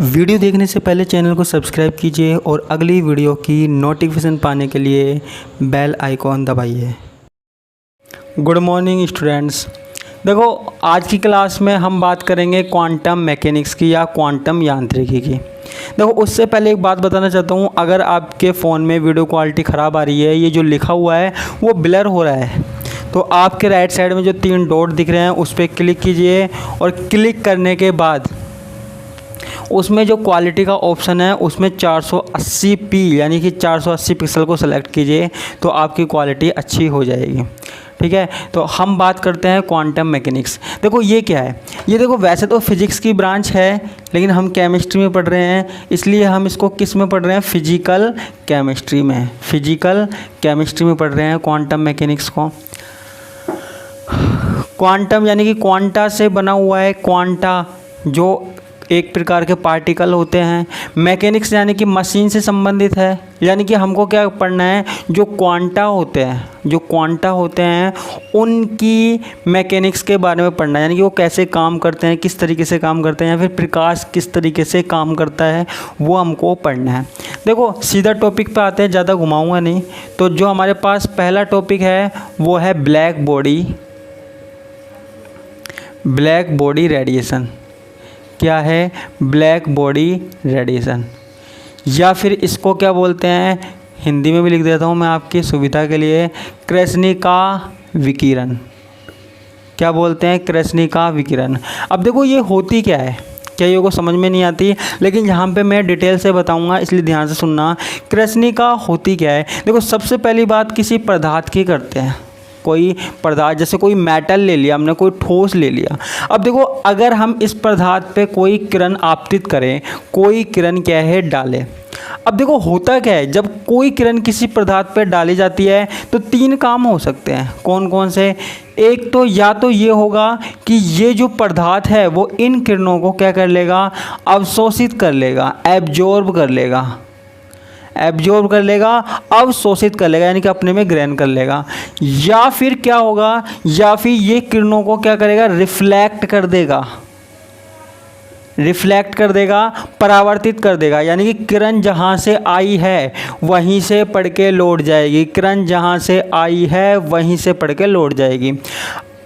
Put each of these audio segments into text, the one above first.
Video देखने से पहले चैनल को सब्सक्राइब कीजिए और अगली वीडियो की नोटिफिकेशन पाने के लिए बेल आइकॉन दबाइए। Good morning students. देखो, आज की क्लास में हम बात करेंगे क्वांटम मैकेनिक्स की या क्वांटम यांत्रिकी की। देखो, उससे पहले एक बात बताना चाहता हूँ, अगर आपके फ़ोन में वीडियो क्वालिटी ख़राब आ रही है, ये जो लिखा हुआ है वो ब्लर हो रहा है, तो आपके राइट साइड में जो 3 डॉट दिख रहे हैं उस पर क्लिक कीजिए और क्लिक करने के बाद उसमें जो क्वालिटी का ऑप्शन है उसमें 480p यानी कि 480 पिक्सल को सेलेक्ट कीजिए तो आपकी क्वालिटी अच्छी हो जाएगी। ठीक है, तो हम बात करते हैं क्वांटम मैकेनिक्स। देखो, ये क्या है? ये देखो, वैसे तो फिजिक्स की ब्रांच है लेकिन हम केमिस्ट्री में पढ़ रहे हैं, इसलिए हम इसको किस में पढ़ रहे हैं? फिजिकल केमिस्ट्री में। फिजिकल केमिस्ट्री में पढ़ रहे हैं क्वांटम मैकेनिक्स को। क्वांटम यानी कि क्वांटा से बना हुआ है। क्वांटा जो एक प्रकार के पार्टिकल होते हैं। मैकेनिक्स यानी कि मशीन से संबंधित है, यानी कि हमको क्या पढ़ना है? जो क्वांटा होते हैं, जो क्वांटा होते हैं उनकी मैकेनिक्स के बारे में पढ़ना है, यानी कि वो कैसे काम करते हैं, किस तरीके से काम करते हैं, या फिर प्रकाश किस तरीके से काम करता है, वो हमको पढ़ना है। देखो, सीधा टॉपिक पे आते हैं, ज़्यादा घुमाऊंगा नहीं। तो जो हमारे पास पहला टॉपिक है वो है black body. Black body radiation क्या है? ब्लैक बॉडी रेडिएशन, या फिर इसको क्या बोलते हैं, हिंदी में भी लिख देता हूँ मैं आपकी सुविधा के लिए, कृष्णिका विकिरण। क्या बोलते हैं? कृष्णिका विकिरण। अब देखो, ये होती क्या है? क्या ये को समझ में नहीं आती, लेकिन यहाँ पे मैं डिटेल से बताऊँगा, इसलिए ध्यान से सुनना। कृष्णिका होती क्या है? देखो, सबसे पहली बात किसी पदार्थ की करते हैं। कोई पदार्थ, जैसे कोई मेटल ले लिया हमने, कोई ठोस ले लिया। अब देखो, अगर हम इस पदार्थ पे कोई किरण आपतित करें, कोई किरण क्या है? डालें। अब देखो, होता क्या है, जब कोई किरण किसी पदार्थ पे डाली जाती है तो 3 काम हो सकते हैं। कौन कौन से? एक तो या तो ये होगा कि ये जो पदार्थ है वो इन किरणों को क्या कर लेगा? अवशोषित कर लेगा, एब्जॉर्ब कर लेगा। एब्जॉर्ब कर लेगा, अवशोषित कर लेगा, यानी कि अपने में ग्रहण कर लेगा। या फिर क्या होगा? या फिर ये किरणों को क्या करेगा? रिफ्लेक्ट कर देगा। रिफ्लेक्ट कर देगा, परावर्तित कर देगा, यानी कि किरण जहाँ से आई है वहीं से पढ़ के लौट जाएगी। किरण जहाँ से आई है वहीं से पढ़ के लौट जाएगी।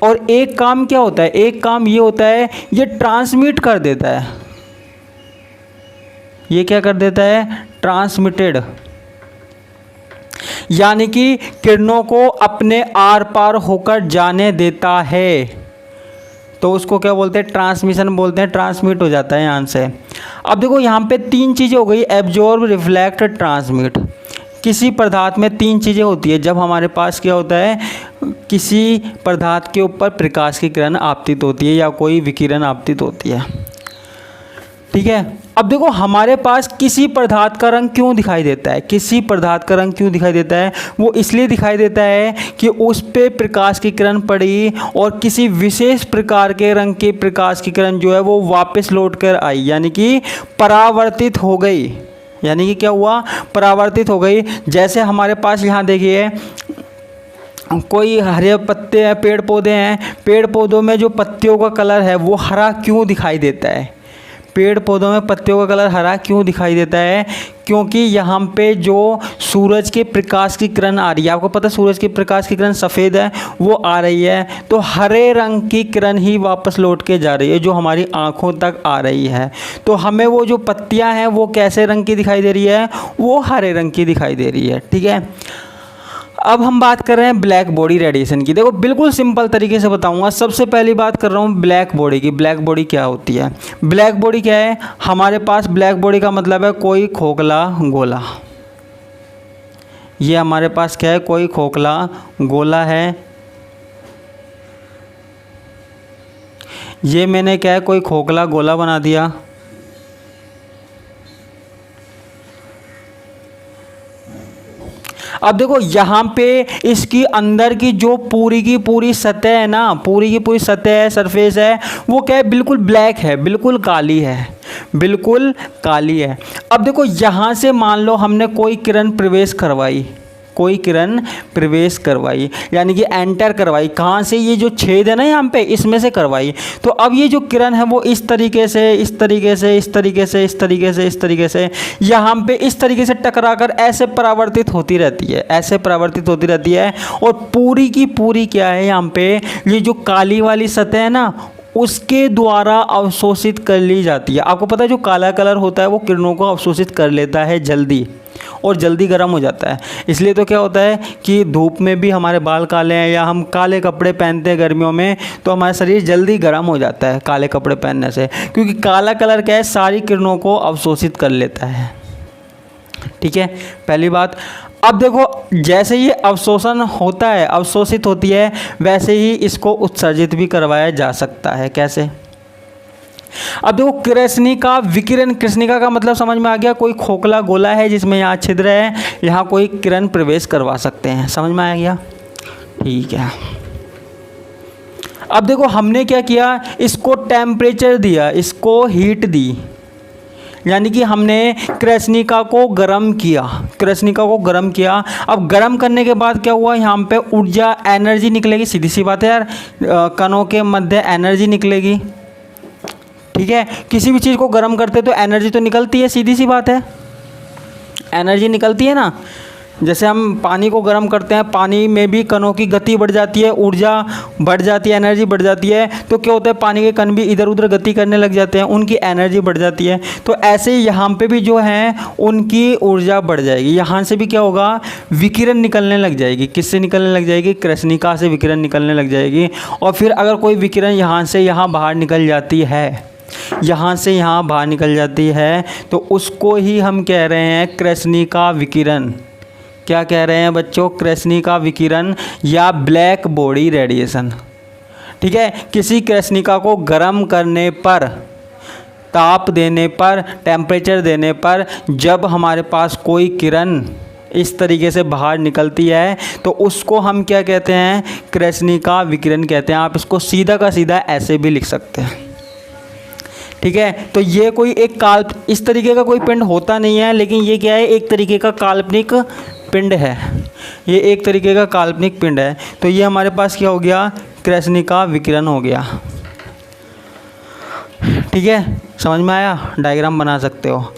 और एक काम क्या होता है? एक काम ये होता है, ये ट्रांसमिट कर देता है। ये क्या कर देता है? ट्रांसमिटेड, यानी कि किरणों को अपने आर पार होकर जाने देता है, तो उसको क्या बोलते हैं? ट्रांसमिशन बोलते हैं। ट्रांसमिट हो जाता है यहाँ से। अब देखो, यहाँ पे 3 चीज़ें हो गई, एब्जॉर्ब, रिफ्लेक्ट, ट्रांसमिट। किसी पदार्थ में 3 चीज़ें होती है जब हमारे पास क्या होता है, किसी पदार्थ के ऊपर प्रकाश की किरण आपतित होती है या कोई विकिरण आपतित होती है। ठीक है, अब देखो, हमारे पास किसी पदार्थ का रंग क्यों दिखाई देता है? किसी पदार्थ का रंग क्यों दिखाई देता है? वो इसलिए दिखाई देता है कि उस पे प्रकाश की किरण पड़ी और किसी विशेष प्रकार के रंग की प्रकाश की किरण जो है वो वापस लौट कर आई, यानी कि परावर्तित हो गई। यानी कि क्या हुआ? परावर्तित हो गई। जैसे हमारे पास यहाँ देखिए, कोई हरे पत्ते हैं, पेड़ पौधे हैं, पेड़ पौधों में जो पत्तियों का कलर है वो हरा क्यों दिखाई देता है? पेड़ पौधों में पत्तियों का कलर हरा क्यों दिखाई देता है? क्योंकि यहाँ पे जो सूरज के प्रकाश की किरण आ रही है, आपको पता है सूरज की प्रकाश की किरण सफ़ेद है, वो आ रही है, तो हरे रंग की किरण ही वापस लौट के जा रही है जो हमारी आँखों तक आ रही है। तो हमें वो जो पत्तियाँ हैं वो कैसे रंग की दिखाई दे रही है? वो हरे रंग की दिखाई दे रही है। ठीक है, अब हम बात कर रहे हैं ब्लैक बॉडी रेडिएशन की। देखो, बिल्कुल सिंपल तरीके से बताऊंगा। सबसे पहली बात कर रहा हूँ ब्लैक बॉडी की। ब्लैक बॉडी क्या होती है? ब्लैक बॉडी क्या है? हमारे पास ब्लैक बॉडी का मतलब है कोई खोखला गोला। ये हमारे पास क्या है? कोई खोखला गोला है। ये मैंने क्या है? कोई खोखला गोला बना दिया। अब देखो, यहाँ पे इसकी अंदर की जो पूरी की पूरी सतह है ना, पूरी की पूरी सतह है, सरफेस है, वो क्या है? बिल्कुल ब्लैक है, बिल्कुल काली है, बिल्कुल काली है। अब देखो, यहाँ से मान लो हमने कोई किरण प्रवेश करवाई, कोई किरण प्रवेश करवाई, यानी कि एंटर करवाई। कहाँ से? ये जो छेद है ना यहाँ पे, इसमें से करवाई। तो अब ये जो किरण है वो इस तरीके से, इस तरीके से, इस तरीके से, इस तरीके से, इस तरीके से यहाँ पे इस तरीके से टकराकर ऐसे परावर्तित होती रहती है, ऐसे परावर्तित होती रहती है। और पूरी की पूरी क्या है यहाँ पे, ये जो काली वाली सतह है ना, उसके द्वारा अवशोषित कर ली जाती है। आपको पता है जो काला कलर होता है वो किरणों को अवशोषित कर लेता है जल्दी, और जल्दी गर्म हो जाता है। इसलिए तो क्या होता है कि धूप में भी हमारे बाल काले हैं या हम काले कपड़े पहनते हैं गर्मियों में, तो हमारा शरीर जल्दी गर्म हो जाता है काले कपड़े पहनने से, क्योंकि काला कलर क्या है, सारी किरणों को अवशोषित कर लेता है। ठीक है, पहली बात। अब देखो, जैसे ये अवशोषण होता है, अवशोषित होती है, वैसे ही इसको उत्सर्जित भी करवाया जा सकता है। कैसे? अब देखो, कृष्णिका विकिरण, कृष्णिका का मतलब समझ में आ गया, कोई खोखला गोला है जिसमें यहाँ छिद्र है, यहाँ कोई किरण प्रवेश करवा सकते हैं। समझ में आ गया? ठीक है। अब देखो, हमने क्या किया, इसको टेम्परेचर दिया, इसको हीट दी, यानी कि हमने कृष्णिका को गर्म किया, कृष्णिका को गर्म किया। अब गर्म करने के बाद क्या हुआ, यहाँ पे ऊर्जा, एनर्जी निकलेगी। सीधी सी बात है यार, कणों के मध्य एनर्जी निकलेगी। ठीक है, किसी भी चीज़ को गर्म करते तो एनर्जी तो निकलती है, सीधी सी बात है, एनर्जी निकलती है ना। जैसे हम पानी को गर्म करते हैं, पानी में भी कणों की गति बढ़ जाती है, ऊर्जा बढ़ जाती है, एनर्जी बढ़ जाती है। तो क्या होता है, पानी के कण भी इधर उधर गति करने लग जाते हैं, उनकी एनर्जी बढ़ जाती है। तो ऐसे ही यहाँ पे भी जो हैं उनकी ऊर्जा बढ़ जाएगी। यहाँ से भी क्या होगा, विकिरण निकलने लग जाएगी। किससे निकलने लग जाएगी? कृष्णिका से विकिरण निकलने लग जाएगी। और फिर अगर कोई विकिरण यहाँ से यहाँ बाहर निकल जाती है, यहाँ से यहाँ बाहर निकल जाती है, तो उसको ही हम कह रहे हैं कृष्णिका विकिरण। क्या कह रहे हैं बच्चों? कृष्णिका विकिरण या ब्लैक बॉडी रेडिएशन। ठीक है, किसी कृष्णिका को गर्म करने पर, ताप देने पर, टेम्परेचर देने पर जब हमारे पास कोई किरण इस तरीके से बाहर निकलती है तो उसको हम क्या कहते हैं? कृष्णिका विकिरण कहते हैं। आप इसको सीधा का सीधा ऐसे भी लिख सकते हैं। ठीक है, तो ये कोई एक इस तरीके का कोई पिंड होता नहीं है, लेकिन ये क्या है, एक तरीके का काल्पनिक पिंड है। ये एक तरीके का काल्पनिक पिंड है। तो ये हमारे पास क्या हो गया? कृष्णिका विकिरण हो गया। ठीक है, समझ में आया? डायग्राम बना सकते हो।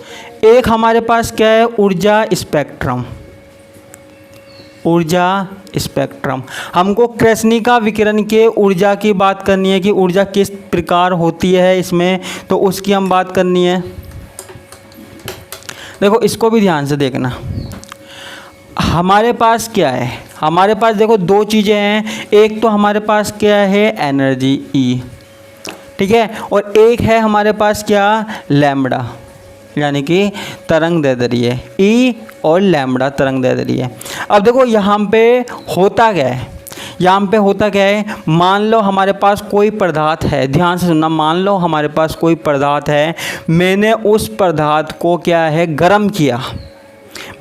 एक हमारे पास क्या है? ऊर्जा स्पेक्ट्रम। ऊर्जा स्पेक्ट्रम, हमको कृष्णिका विकिरण के ऊर्जा की बात करनी है कि ऊर्जा किस प्रकार होती है इसमें, तो उसकी हम बात करनी है। देखो, इसको भी ध्यान से देखना। हमारे पास क्या है? हमारे पास देखो दो चीज़ें हैं। एक तो हमारे पास क्या है? Energy E. ठीक है, और एक है हमारे पास क्या? लैम्बडा, यानी कि तरंग दैर्ध्य। ई और लैम्बडा तरंग दैर्ध्य। अब देखो यहाँ पे होता क्या है, यहाँ पे होता क्या है, मान लो हमारे पास कोई पदार्थ है, ध्यान से सुनना, मान लो हमारे पास कोई पदार्थ है, मैंने उस पदार्थ को क्या है? गर्म किया।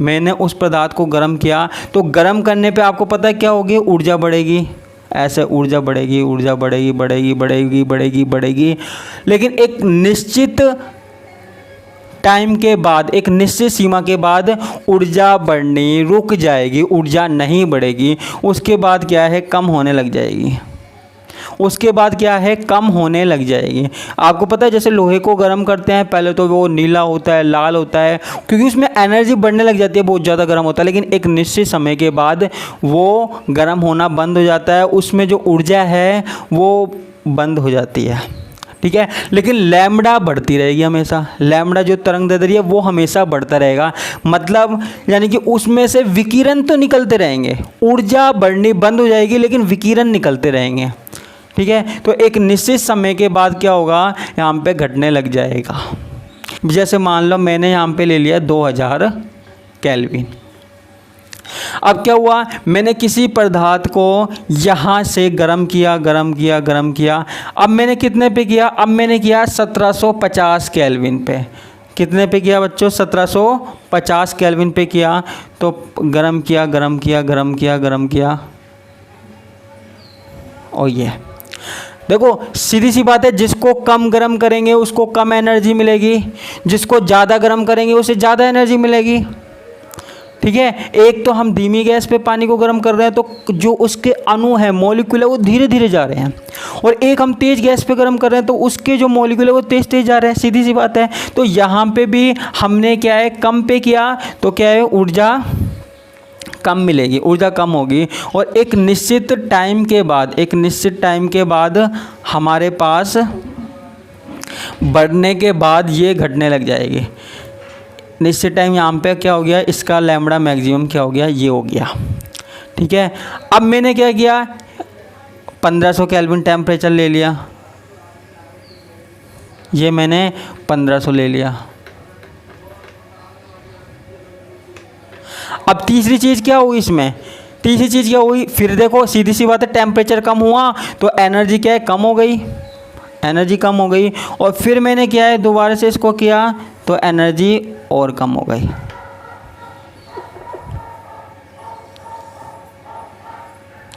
मैंने उस पदार्थ को गर्म किया, तो गर्म करने पे आपको पता है क्या होगी? ऊर्जा बढ़ेगी। ऐसे ऊर्जा बढ़ेगी, ऊर्जा बढ़ेगी, बढ़ेगी, बढ़ेगी, बढ़ेगी, बढ़ेगी, लेकिन एक निश्चित टाइम के बाद, एक निश्चित सीमा के बाद ऊर्जा बढ़नी रुक जाएगी, ऊर्जा नहीं बढ़ेगी। उसके बाद क्या है? कम होने लग जाएगी। उसके बाद क्या है? कम होने लग जाएगी। आपको पता है जैसे लोहे को गर्म करते हैं, पहले तो वो नीला होता है, लाल होता है, क्योंकि उसमें एनर्जी बढ़ने लग जाती है, बहुत ज़्यादा गर्म होता है, लेकिन एक निश्चित समय के बाद वो गर्म होना बंद हो जाता है, उसमें जो ऊर्जा है वो बंद हो जाती है। ठीक है, लेकिन लैम्बडा बढ़ती रहेगी हमेशा। लैम्बडा जो तरंग दैर्ध्य है वो हमेशा बढ़ता रहेगा, मतलब यानी कि उसमें से विकिरण तो निकलते रहेंगे, ऊर्जा बढ़नी बंद हो जाएगी लेकिन विकिरण निकलते रहेंगे। ठीक है, तो एक निश्चित समय के बाद क्या होगा? यहाँ पे घटने लग जाएगा। जैसे मान लो मैंने यहाँ पे ले लिया 2000 केल्विन। अब क्या हुआ? मैंने किसी पदार्थ को यहाँ से गर्म किया, गर्म किया, गर्म किया। अब मैंने कितने पे किया? अब मैंने किया 1750 केल्विन पे। कितने पे किया बच्चों? 1750 केल्विन पे किया। तो गर्म किया, गर्म किया, गर्म किया, गर्म किया, और ये देखो सीधी सी बात है, जिसको कम गर्म करेंगे उसको कम एनर्जी मिलेगी, जिसको ज़्यादा गर्म करेंगे उसे ज़्यादा एनर्जी मिलेगी। ठीक है। एक तो हम धीमी गैस पे पानी को गर्म कर रहे हैं, तो जो उसके अणु है, मॉलिक्यूल है, वो धीरे धीरे जा रहे हैं, और एक हम तेज़ गैस पे गर्म कर रहे हैं तो उसके जो मॉलिक्यूल है वो तेज़ तेज़ जा रहे हैं, सीधी सी बात है। तो यहाँ पे भी हमने क्या है, कम पे किया तो क्या है, ऊर्जा कम मिलेगी, ऊर्जा कम होगी, और एक निश्चित टाइम के बाद हमारे पास बढ़ने के बाद ये घटने लग जाएगी। निश्चित टाइम यहाँ पे क्या हो गया, इसका लैम्बडा मैक्सिमम क्या हो गया, ये हो गया। ठीक है। अब मैंने क्या किया, 1500 केल्विन टेम्परेचर ले लिया, ये मैंने 1500 ले लिया। अब तीसरी चीज़ क्या हुई इसमें, तीसरी चीज़ क्या हुई, फिर देखो सीधी सी बात है, टेम्परेचर कम हुआ तो एनर्जी क्या है, कम हो गई, एनर्जी कम हो गई, और फिर मैंने क्या है, दोबारा से इसको किया तो एनर्जी और कम हो गई।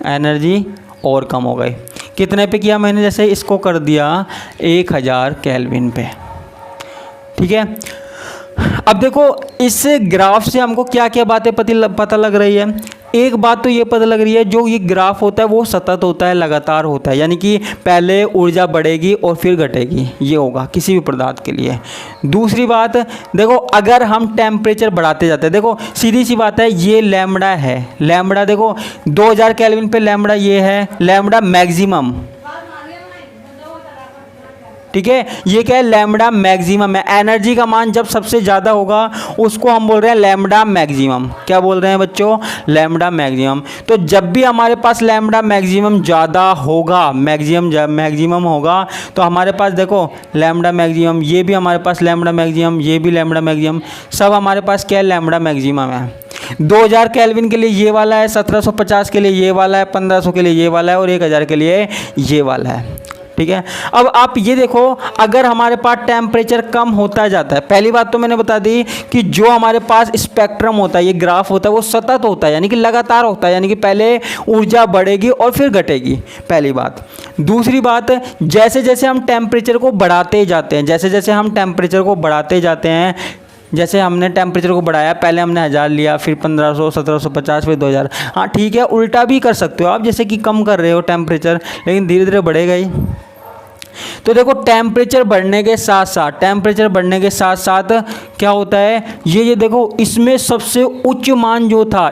एनर्जी और कम हो गई। कितने पे किया मैंने, जैसे इसको कर दिया 1000 केल्विन पे। ठीक है। अब देखो इस ग्राफ से हमको क्या क्या बातें पता लग रही है। एक बात तो ये पता लग रही है, जो ये ग्राफ होता है वो सतत होता है, लगातार होता है, यानी कि पहले ऊर्जा बढ़ेगी और फिर घटेगी, ये होगा किसी भी पदार्थ के लिए। दूसरी बात देखो, अगर हम टेम्परेचर बढ़ाते जाते हैं, देखो सीधी सी बात है, ये लैम्बडा है, लैम्बडा देखो 2000 केल्विन पे लैम्बडा ये है, लैम्बडा मैक्सिमम। ठीक है। ये क्या है, लैम्बडा मैक्सिमम है। एनर्जी का मान जब सबसे ज़्यादा होगा उसको हम बोल रहे हैं लैम्बडा मैक्सिमम। क्या बोल रहे हैं बच्चों, लैम्बडा मैक्सिमम। तो जब भी हमारे पास लैम्बडा मैक्सिमम ज़्यादा होगा, मैक्सिमम होगा, तो हमारे पास देखो लैम्बडा मैक्सिमम, ये भी हमारे पास लैम्बडा मैक्सिमम, ये भी लैम्बडा मैक्सिमम, सब हमारे पास क्या है, लैम्बडा मैक्सिमम है। 2000 केल्विन के लिए ये वाला है, 1750 के लिए ये वाला है, 1500 के लिए ये वाला है, और 1000 के लिए ये वाला है। ठीक है। अब आप ये देखो, अगर हमारे पास टेम्परेचर कम होता जाता है, पहली बात तो मैंने बता दी कि जो हमारे पास स्पेक्ट्रम होता है, ये ग्राफ होता है, वो सतत होता है, यानी कि लगातार होता है, यानी कि पहले ऊर्जा बढ़ेगी और फिर घटेगी, पहली बात। दूसरी बात, जैसे जैसे हम टेम्परेचर को बढ़ाते जाते हैं, जैसे हमने टेम्परेचर को बढ़ाया, पहले हमने 1000 लिया, फिर 1500, 1750, फिर 2000। हाँ ठीक है, उल्टा भी कर सकते हो आप, जैसे कि कम कर रहे हो टेम्परेचर, लेकिन धीरे धीरे बढ़ेगा ही। तो देखो टेम्परेचर बढ़ने के साथ साथ क्या होता है, ये देखो, इसमें सबसे उच्च मान जो था,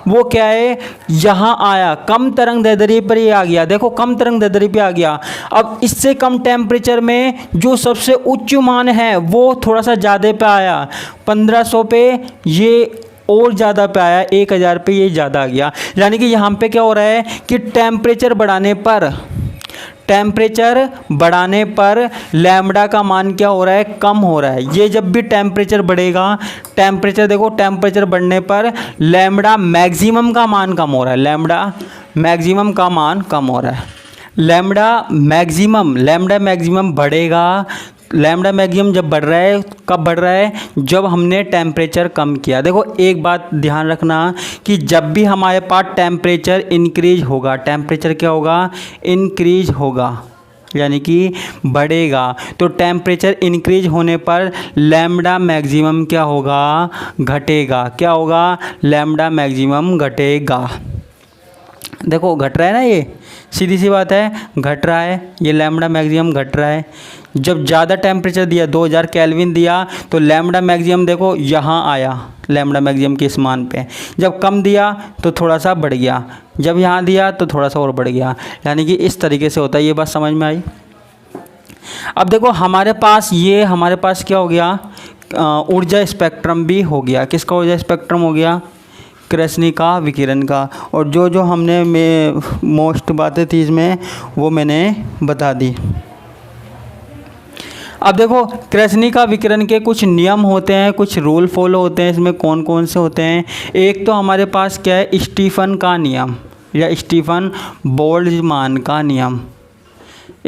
वो क्या है, यहाँ आया, कम तरंग दैर्ध्य पर ही आ गया। देखो कम तरंग दैर्ध्य पे आ गया। अब इससे कम टेम्परेचर में जो सबसे उच्च मान है वो थोड़ा सा ज़्यादा पे आया, 1500 पे ये और ज़्यादा पे आया, 1000 पे ये ज़्यादा आ गया। यानी कि यहाँ पे क्या हो रहा है कि टेम्परेचर बढ़ाने पर लैम्बडा का मान क्या हो रहा है, कम हो रहा है। ये जब भी टेम्परेचर बढ़ेगा, टेम्परेचर बढ़ने पर लैम्बडा मैक्सिमम का मान कम हो रहा है, लैम्बडा मैक्सिमम बढ़ेगा। लैम्बडा मैक्सिमम जब बढ़ रहा है, कब बढ़ रहा है, जब हमने टेम्परेचर कम किया। देखो एक बात ध्यान रखना कि जब भी हमारे पास टेम्परेचर इंक्रीज होगा, टेम्परेचर क्या होगा, इंक्रीज होगा, यानी कि बढ़ेगा, तो टेम्परेचर इंक्रीज होने पर लैम्बडा मैक्सिमम क्या होगा, घटेगा। क्या होगा, लैम्बडा मैक्सिमम घटेगा। देखो घट रहा है ना, ये सीधी सी बात है, घट रहा है, ये लैम्बडा मैक्सिमम घट रहा है। जब ज़्यादा टेम्परेचर दिया, 2000 केल्विन दिया, तो लैम्बडा मैक्सिमम देखो यहाँ आया, लैम्बडा मैक्सिमम के इस मान पे। जब कम दिया तो थोड़ा सा बढ़ गया, जब यहाँ दिया तो थोड़ा सा और बढ़ गया, यानी कि इस तरीके से होता है। ये बात समझ में आई। अब देखो हमारे पास क्या हो गया, ऊर्जा स्पेक्ट्रम भी हो गया। किसका ऊर्जा स्पेक्ट्रम हो गया, कृष्णिका विकिरण का। और जो हमने मोस्ट बातें थी इसमें वो मैंने बता दी। अब देखो कृष्णिका विकिरण के कुछ नियम होते हैं, कुछ रूल फॉलो होते हैं। इसमें कौन कौन से होते हैं, एक तो हमारे पास क्या है, स्टीफन का नियम या स्टीफन बोल्ट्जमान का नियम।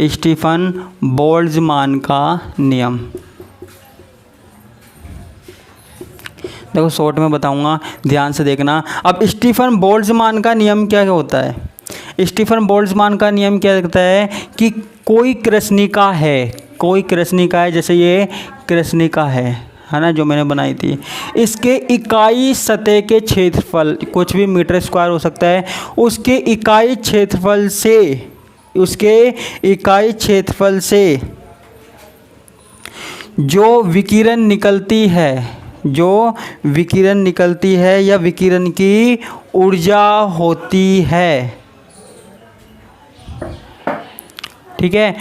स्टीफन बोल्ट्जमान का नियम देखो शॉर्ट में बताऊंगा, ध्यान से देखना। अब स्टीफन बोल्ट्जमान का नियम क्या होता है, स्टीफन बोल्ट्जमान का नियम क्या कहता है कि कोई कृष्णिका है, जैसे ये कृष्णिका है, है ना, जो मैंने बनाई थी। इसके इकाई सतह के क्षेत्रफल, कुछ भी मीटर स्क्वायर हो सकता है, उसके इकाई क्षेत्रफल से जो विकिरण निकलती है या विकिरण की ऊर्जा होती है, ठीक है।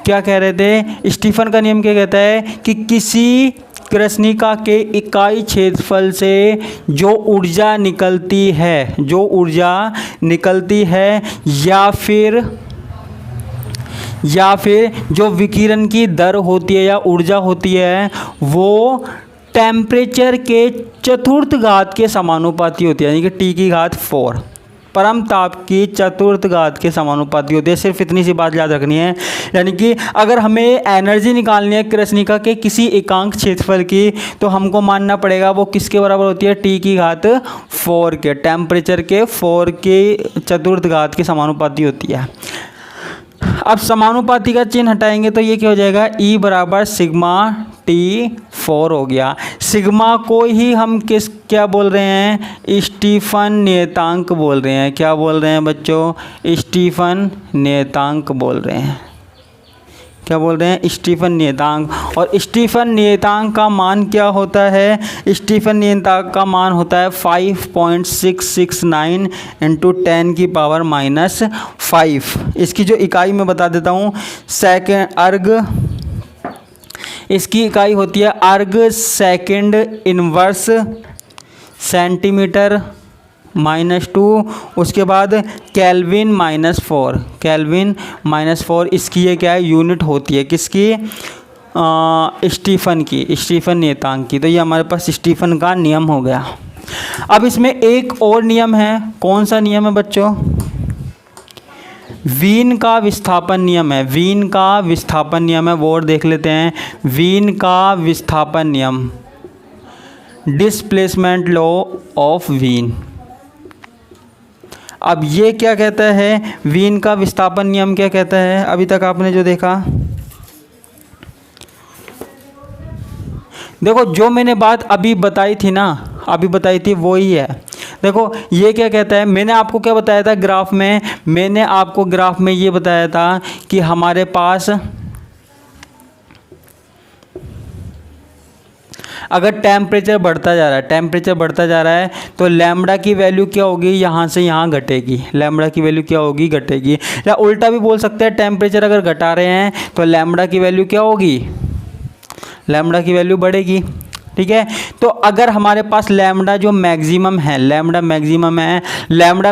क्या कह रहे थे, स्टीफन का नियम क्या कहता है कि किसी कृष्णिका के इकाई क्षेत्रफल से जो ऊर्जा निकलती है या फिर जो विकिरण की दर होती है या ऊर्जा होती है, वो टेम्परेचर के चतुर्थ घात के समानुपाती होती है, यानी कि T की घात 4, परम ताप की चतुर्थ घात के समानुपाती होती है। सिर्फ इतनी सी बात याद रखनी है, यानी कि अगर हमें एनर्जी निकालनी है कृष्णिका के किसी एकांक क्षेत्रफल की, तो हमको मानना पड़ेगा वो किसके बराबर होती है, T की घात 4 के, टेम्परेचर के 4 के चतुर्थ घात के समानुपाती होती है। अब समानुपाती का चिन्ह हटाएंगे तो ये क्या हो जाएगा, E बराबर सिग्मा T4 हो गया। सिग्मा को ही हम क्या बोल रहे हैं, स्टीफन नियतांक बोल रहे हैं। क्या बोल रहे हैं बच्चों, स्टीफन नियतांक बोल रहे हैं। क्या बोल रहे हैं, स्टीफन नियतांक। और स्टीफन नियतांक का मान क्या होता है, स्टीफन नियतांक का मान होता है 5.669 इंटू 10 की पावर -5। इसकी जो इकाई मैं बता देता हूँ, अर्ग, इसकी इकाई होती है अर्ग सेकेंड इनवर्स सेंटीमीटर -2, उसके बाद केल्विन -4, केल्विन -4 इसकी ये क्या है, यूनिट होती है किसकी, स्टीफन नियतांक की। तो ये हमारे पास स्टीफन का नियम हो गया। अब इसमें एक और नियम है, कौन सा नियम है बच्चों, वीन का विस्थापन नियम है। वीन का विस्थापन नियम है, वो और देख लेते हैं। वीन का विस्थापन नियम, डिस्प्लेसमेंट लॉ ऑफ वीन। अब ये क्या कहता है, वीन का विस्थापन नियम क्या कहता है, अभी तक आपने जो देखा, देखो जो मैंने बात अभी बताई थी ना, अभी बताई थी वो ही है। देखो ये क्या कहता है, मैंने आपको क्या बताया था ग्राफ में, मैंने आपको ग्राफ में ये बताया था कि हमारे पास अगर टेम्परेचर बढ़ता जा रहा है तो लैम्बडा की वैल्यू क्या होगी, यहाँ से यहाँ घटेगी। लैम्बडा की वैल्यू क्या होगी, घटेगी। या उल्टा भी बोल सकते हैं, टेम्परेचर अगर घटा रहे हैं तो लैम्बडा की वैल्यू क्या होगी, लैम्बडा की वैल्यू बढ़ेगी। ठीक है, तो अगर हमारे पास लैम्बडा जो मैक्सिमम है, लैम्बडा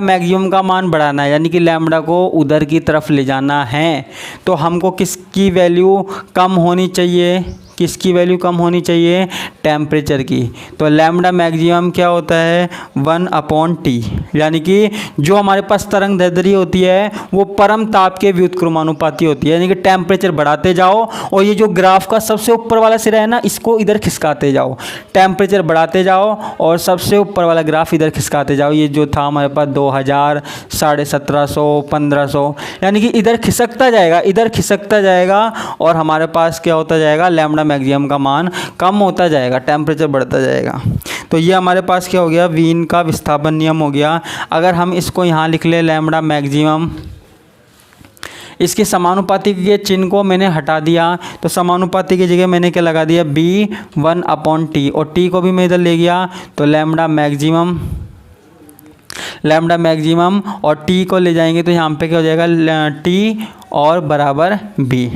मैक्सिमम का मान बढ़ाना है, यानी कि लैम्बडा को उधर की तरफ ले जाना है, तो हमको किसकी वैल्यू कम होनी चाहिए, किसकी वैल्यू कम होनी चाहिए, टेम्परेचर की। तो लैम्बडा मैक्सिमम क्या होता है, 1/T, यानी कि जो हमारे पास तरंग दैर्ध्य होती है वो परम ताप के व्युत्क्रमानुपाती होती है, यानी कि टेम्परेचर बढ़ाते जाओ और ये जो ग्राफ का सबसे ऊपर वाला सिरा है ना, इसको इधर खिसकाते जाओ, टेम्परेचर बढ़ाते जाओ और सबसे ऊपर वाला ग्राफ इधर खिसकाते जाओ। ये जो था हमारे पास 2000, 1750, 1500, यानी कि इधर खिसकता जाएगा और हमारे पास क्या होता जाएगा, लैम्बडा मैक्सिमम का मान कम होता जाएगा, टेम्परेचर बढ़ता जाएगा। तो ये हमारे पास क्या हो गया, वीन का विस्थापन नियम हो गया। अगर हम इसको यहाँ लिख ले लैम्बडा मैक्सिमम, इसके समानुपाती के चिन्ह को मैंने हटा दिया, तो समानुपाती की जगह मैंने क्या लगा दिया, b 1/T, और t को भी मैं इधर ले गया, तो लैम्बडा मैक्सिमम और t को ले जाएंगे तो यहाँ पे क्या हो जाएगा, t और बराबर b,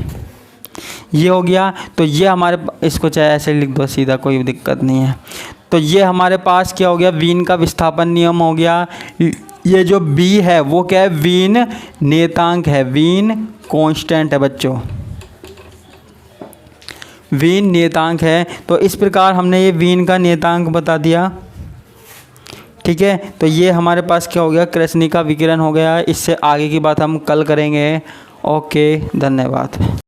ये हो गया। तो ये हमारे, इसको चाहे ऐसे लिख दो सीधा, कोई दिक्कत नहीं है। तो ये हमारे पास क्या हो गया, वीन का विस्थापन नियम हो गया। ये जो b है वो क्या है, वीन नियतांक है, वीन कांस्टेंट है बच्चों, वीन नियतांक है। तो इस प्रकार हमने ये वीन का नियतांक बता दिया। ठीक है, तो ये हमारे पास क्या हो गया, कृष्णिका विकिरण हो गया। इससे आगे की बात हम कल करेंगे। ओके, धन्यवाद।